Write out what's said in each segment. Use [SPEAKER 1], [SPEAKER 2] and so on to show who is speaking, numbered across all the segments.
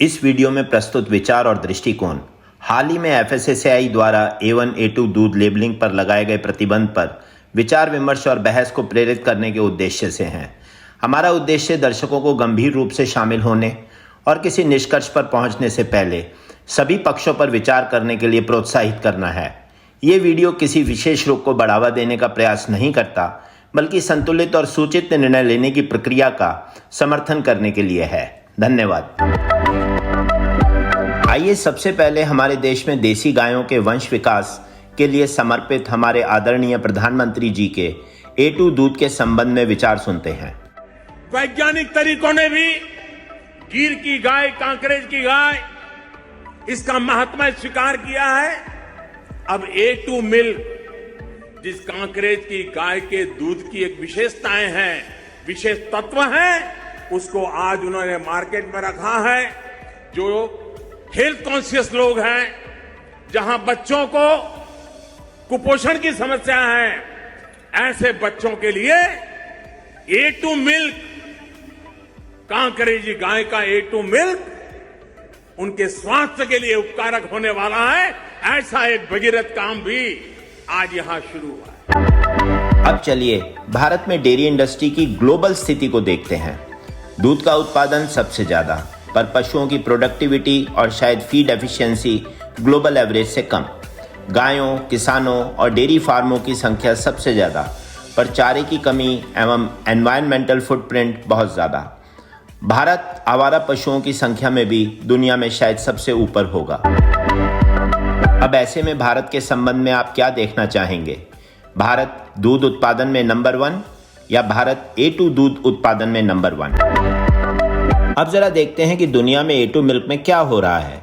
[SPEAKER 1] इस वीडियो में प्रस्तुत विचार और दृष्टिकोण हाल ही में FSSAI द्वारा A1 A2 दूध लेबलिंग पर लगाए गए प्रतिबंध पर विचार विमर्श और बहस को प्रेरित करने के उद्देश्य से हैं। हमारा उद्देश्य दर्शकों को गंभीर रूप से शामिल होने और किसी निष्कर्ष पर पहुंचने से पहले सभी पक्षों पर विचार करने के लिए प्रोत्साहित करना है। ये वीडियो किसी विशेष रूप को बढ़ावा देने का प्रयास नहीं करता, बल्कि संतुलित और सूचित निर्णय लेने की प्रक्रिया का समर्थन करने के लिए है। धन्यवाद। आइए सबसे पहले हमारे देश में देसी गायों के वंश विकास के लिए समर्पित हमारे आदरणीय प्रधानमंत्री जी के A2 दूध के संबंध में विचार सुनते हैं।
[SPEAKER 2] वैज्ञानिक तरीकों ने भी गिर की गाय, कांकरेज की गाय, इसका महत्व स्वीकार किया है। अब A2 मिल्क, जिस कांकरेज की गाय के दूध की एक विशेषताएं हैं, विशेष तत्व हैं, उसको आज उन्होंने मार्केट में रखा है। जो हेल्थ कॉन्शियस लोग हैं, जहां बच्चों को कुपोषण की समस्या है, ऐसे बच्चों के लिए A2 मिल्क, कांकरेजी गाय का A2 मिल्क उनके स्वास्थ्य के लिए उपकारक होने वाला है। ऐसा एक भगीरथ काम भी आज यहां शुरू हुआ है।
[SPEAKER 1] अब चलिए भारत में डेयरी इंडस्ट्री की ग्लोबल स्थिति को देखते हैं। दूध का उत्पादन सबसे ज्यादा, पर पशुओं की प्रोडक्टिविटी और शायद फीड एफिशिएंसी ग्लोबल एवरेज से कम। गायों, किसानों और डेयरी फार्मों की संख्या सबसे ज्यादा, पर चारे की कमी एवं एनवायरमेंटल फुटप्रिंट बहुत ज्यादा। भारत आवारा पशुओं की संख्या में भी दुनिया में शायद सबसे ऊपर होगा। अब ऐसे में भारत के संबंध में आप क्या देखना चाहेंगे? भारत दूध उत्पादन में नंबर 1 या भारत A2 दूध उत्पादन में नंबर 1? अब जरा देखते हैं कि दुनिया में A2 मिल्क में क्या हो रहा है।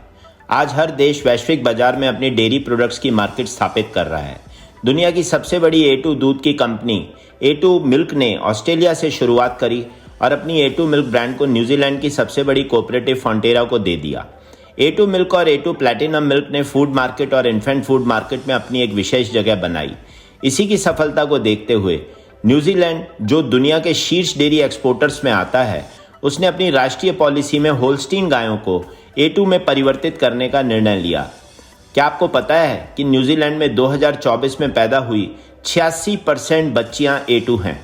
[SPEAKER 1] आज हर देश वैश्विक बाजार में अपनी डेयरी प्रोडक्ट्स की मार्केट स्थापित कर रहा है। दुनिया की सबसे बड़ी A2 दूध की कंपनी A2 मिल्क ने ऑस्ट्रेलिया से शुरुआत करी और अपनी A2 मिल्क ब्रांड को न्यूजीलैंड की सबसे बड़ी कोऑपरेटिव फॉन्टेरा को दे दिया। A2 मिल्क और A2 प्लैटिनम मिल्क ने फूड मार्केट और इन्फेंट फूड मार्केट में अपनी एक विशेष जगह बनाई। इसी की सफलता को देखते हुए न्यूजीलैंड, जो दुनिया के शीर्ष डेयरी एक्सपोर्टर्स में आता है, उसने अपनी राष्ट्रीय पॉलिसी में होल्स्टीन गायों को A2 में परिवर्तित करने का निर्णय लिया। क्या आपको पता है कि न्यूजीलैंड में 2024 में पैदा हुई 86% बच्चियां A2 हैं।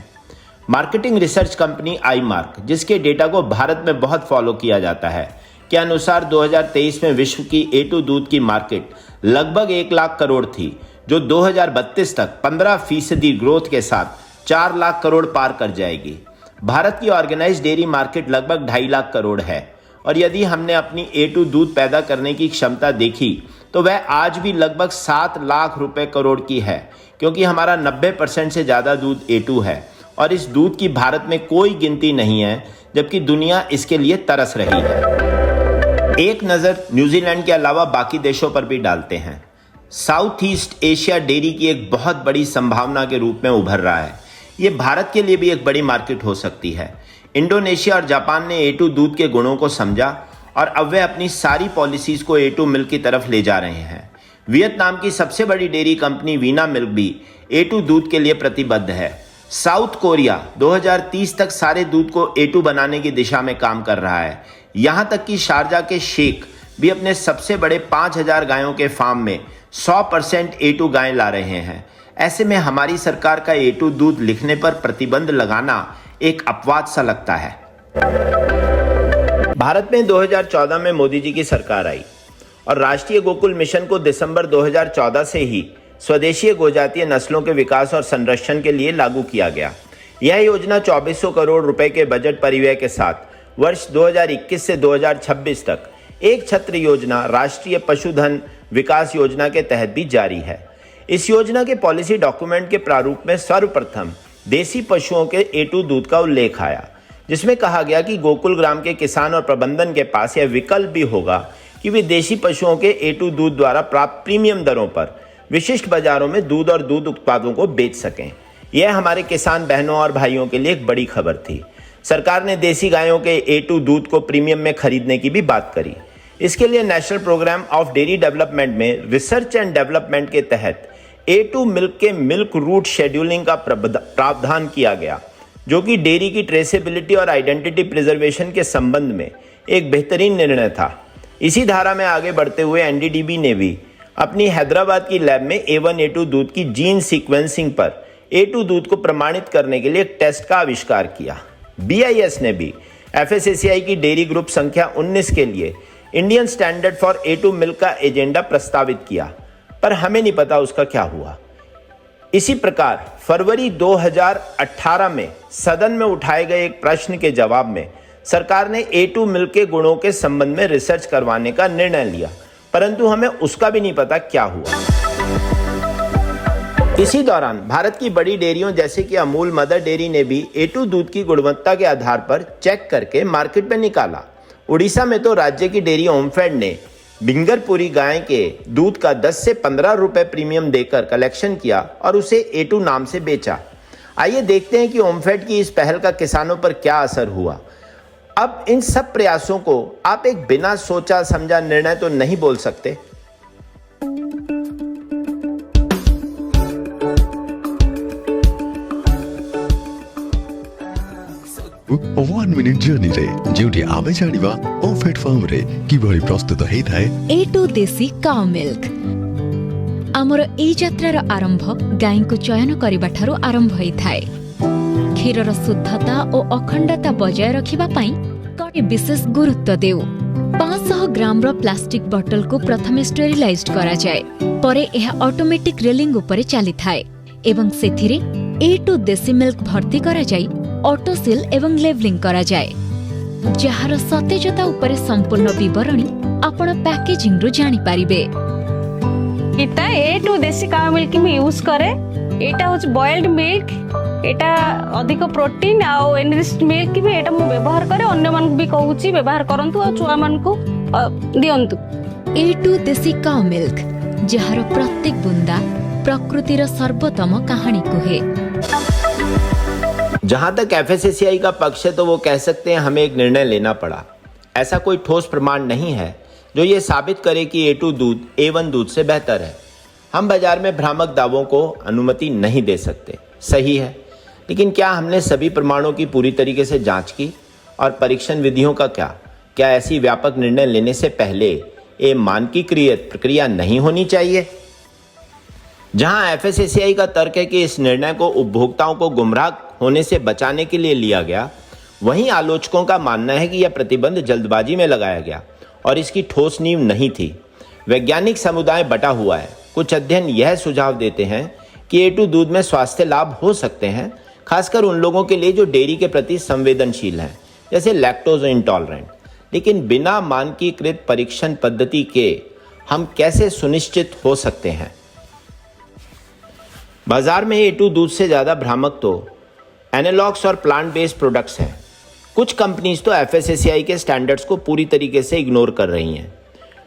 [SPEAKER 1] मार्केटिंग रिसर्च कंपनी iMark, जिसके डेटा को भारत में बहुत फॉलो किया जाता है, के अनुसार 2023 में विश्व की A2 दूध की मार्केट लगभग 1 लाख करोड़ थी, जो 2032 तक 15% ग्रोथ के साथ 4 लाख करोड़ पार कर जाएगी। भारत की ऑर्गेनाइज्ड डेयरी मार्केट लगभग 2.5 लाख करोड़ है, और यदि हमने अपनी A2 दूध पैदा करने की क्षमता देखी तो वह आज भी लगभग 7 लाख रुपए करोड़ की है, क्योंकि हमारा 90% से ज़्यादा दूध A2 है और इस दूध की भारत में कोई गिनती नहीं है, जबकि दुनिया इसके लिए तरस रही है। एक नज़र न्यूजीलैंड के अलावा बाकी देशों पर भी डालते हैं। साउथ ईस्ट एशिया डेयरी की एक बहुत बड़ी संभावना के रूप में उभर रहा है। ये भारत के लिए भी एक बड़ी मार्केट हो सकती है। इंडोनेशिया और जापान ने A2 दूध के गुणों को समझा और अब वे अपनी सारी पॉलिसीज को A2 मिल्क की तरफ ले जा रहे हैं। वियतनाम की सबसे बड़ी डेयरी कंपनी वीना मिल्क भी A2 दूध के लिए प्रतिबद्ध है। साउथ कोरिया 2030 तक सारे दूध को A2 बनाने की दिशा में काम कर रहा है। यहाँ तक कि शारजा के शेख भी अपने सबसे बड़े 5000 गायों के फार्म में 100% A2 गायें ला रहे हैं। ऐसे में हमारी सरकार का A2 दूध लिखने पर प्रतिबंध लगाना एक अपवाद सा लगता है। भारत में 2014 में मोदी जी की सरकार आई और राष्ट्रीय गोकुल मिशन को दिसंबर 2014 से ही स्वदेशीय गोजातीय नस्लों के विकास और संरक्षण के लिए लागू किया गया। यह योजना 2400 करोड़ रुपए के बजट परिव्यय के साथ वर्ष 2021 से 2026 तक एक छत्र योजना राष्ट्रीय पशुधन विकास योजना के तहत भी जारी है। इस योजना के पॉलिसी डॉक्यूमेंट के प्रारूप में सर्वप्रथम देसी पशुओं के A2 दूध का उल्लेख आया, जिसमें कहा गया कि गोकुल ग्राम के किसान और प्रबंधन के पास यह विकल्प भी होगा कि वे देसी पशुओं के A2 दूध द्वारा प्राप्त प्रीमियम दरों पर विशिष्ट बाजारों में दूध और दूध उत्पादों को बेच सकें। यह हमारे किसान बहनों और भाइयों के लिए एक बड़ी खबर थी। सरकार ने देसी गायों के A2 दूध को प्रीमियम में खरीदने की भी बात करी। इसके लिए national programme of dairy development में रिसर्च एंड डेवलपमेंट के तहत A2 मिल्क के मिल्क रूट शेड्यूलिंग का प्रावधान किया गया, जो कि डेयरी की ट्रेसेबिलिटी और आइडेंटिटी प्रिजर्वेशन के संबंध में एक बेहतरीन निर्णय था। इसी धारा में आगे बढ़ते हुए एनडीडीबी ने भी अपनी हैदराबाद की लैब में A1 A2 दूध की जीन सीक्वेंसिंग पर A2 दूध को प्रमाणित करने के लिए एक टेस्ट का आविष्कार किया। BIS ने भी FSSAI की डेयरी ग्रुप संख्या 19 के लिए Indian standard for A2 milk का एजेंडा प्रस्तावित किया, पर हमें नहीं पता उसका क्या हुआ। इसी प्रकार फरवरी 2018 में सदन में उठाए गए एक प्रश्न के जवाब में सरकार ने A2 मिल्क के गुणों के संबंध में रिसर्च करवाने का निर्णय लिया, परंतु हमें उसका भी नहीं पता क्या हुआ। इसी दौरान भारत की बड़ी डेयरियों जैसे कि अमूल, मदर डेयरी ने भी A2 दूध की गुणवत्ता के आधार पर चेक करके मार्केट में निकाला। उड़ीसा में तो राज्य की डेयरी ओमफेड ने बिंगरपुरी गाय के दूध का 10 से 15 रुपए प्रीमियम देकर कलेक्शन किया और उसे A2 नाम से बेचा। आइए देखते हैं कि ओमफेड की इस पहल का किसानों पर क्या असर हुआ। अब इन सब प्रयासों को आप एक बिना सोचा समझा निर्णय तो नहीं बोल सकते।
[SPEAKER 3] वन मिनिट जर्नी रे जोटी आमे जानिबा ओमफेड फार्म रे किभଳି प्रस्तुत हेइ थाए
[SPEAKER 4] A2 देसी काउ मिल्क। आमर एई यात्रार आरंभ गाय को चयन करबा ठारू आरंभ होई थाए। क्षीरर शुद्धता और अखंडता बजाय रखिबा पई कड़े विशेष गुरुत्व देउ। 500 ग्राम रो प्लास्टिक बॉटल को प्रथमे स्टेरिलाइज्ड करा जाय, परे एहा ऑटोमेटिक रेलिंग ऊपर चली थाए एवं सेथिरे A2 देसी मिल्क भर्ती करा जाय ऑटो सील एवं लेवलिंग करा जाय, जहार सतेजता उपरे संपूर्ण विवरणी आपण पैकेजिंग रु जानि पारिबे।
[SPEAKER 5] इता A2 देसी काउ मिल्क में यूज करे। एटा होच बॉइल्ड मिल्क, एटा अधिक प्रोटीन आ एनरिच्ड मिल्क भी एटा मु व्यवहार करे। अन्य मान भी कहूची व्यवहार करंतु आ छुआ मान को दियंतु।
[SPEAKER 4] A2 देसी काउ मिल्क, जहार प्रत्येक बुंदा प्रकृतिर सर्वोत्तम कहानी कुहे।
[SPEAKER 1] जहां तक FSSAI का पक्ष है तो वो कह सकते हैं हमें एक निर्णय लेना पड़ा। ऐसा कोई ठोस प्रमाण नहीं है जो ये साबित करे कि A2 दूध A1 दूध से बेहतर है। हम बाजार में भ्रामक दावों को अनुमति नहीं दे सकते, सही है, लेकिन क्या हमने सभी प्रमाणों की पूरी तरीके से जांच की? और परीक्षण विधियों का क्या ऐसी व्यापक निर्णय लेने से पहले ये मानकीकृत प्रक्रिया नहीं होनी चाहिए? जहां FSSAI का तर्क है कि इस निर्णय को उपभोक्ताओं को गुमराह होने से बचाने के लिए लिया गया, वहीं आलोचकों का मानना है कि यह प्रतिबंध जल्दबाजी में लगाया गया और इसकी ठोस नींव नहीं थी। वैज्ञानिक समुदाय बटा हुआ है। कुछ अध्ययन यह सुझाव देते हैं कि A2 दूध में स्वास्थ्य लाभ हो सकते हैं, खासकर उन लोगों के लिए जो डेयरी के प्रति संवेदनशील हैं, जैसे लैक्टोज इंटॉलरेंट। लेकिन बिना मानकीकृत परीक्षण पद्धति के हम कैसे सुनिश्चित हो सकते हैं? बाजार में A2 दूध से ज़्यादा भ्रामक तो एनालॉग्स और प्लांट बेस्ड प्रोडक्ट्स हैं। कुछ कंपनीज तो FSSAI के स्टैंडर्ड्स को पूरी तरीके से इग्नोर कर रही हैं।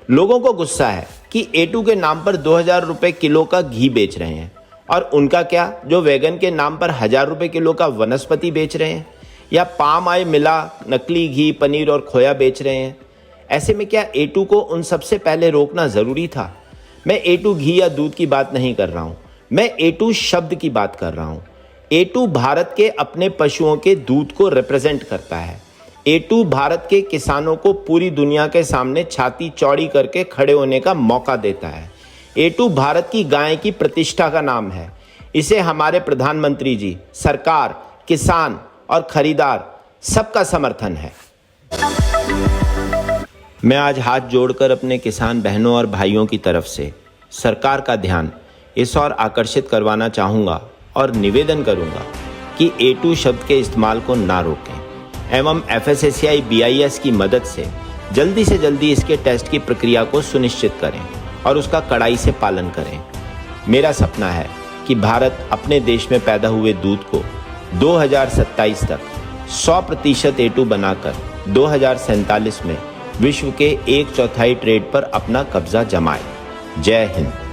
[SPEAKER 1] लोगों को गुस्सा है कि A2 के नाम पर 2000 रुपये किलो का घी बेच रहे हैं, और उनका क्या जो वैगन के नाम पर 1000 रुपये किलो का वनस्पति बेच रहे हैं, या पाम ऑयल मिला नकली घी, पनीर और खोया बेच रहे हैं। ऐसे में क्या A2 को उन सबसे पहले रोकना ज़रूरी था? मैं A2 घी या दूध की बात नहीं कर रहा हूँ, मैं A2 शब्द की बात कर रहा हूँ। A2 भारत के अपने पशुओं के दूध को रिप्रेजेंट करता है। A2 भारत के किसानों को पूरी दुनिया के सामने छाती चौड़ी करके खड़े होने का मौका देता है। A2 भारत की गाय की प्रतिष्ठा का नाम है। इसे हमारे प्रधानमंत्री जी, सरकार, किसान और खरीदार सबका समर्थन है। मैं आज हाथ जोड़कर अपने किसान बहनों और भाइयों की तरफ से सरकार का ध्यान इस ओर आकर्षित करवाना चाहूँगा और निवेदन करूँगा कि A2 शब्द के इस्तेमाल को ना रोकें एवं FSSAI BIS की मदद से जल्दी इसके टेस्ट की प्रक्रिया को सुनिश्चित करें और उसका कड़ाई से पालन करें। मेरा सपना है कि भारत अपने देश में पैदा हुए दूध को 2027 तक 100% A2 बनाकर 2047 में विश्व के 1/4 ट्रेड पर अपना कब्जा जमाए। जय हिंद।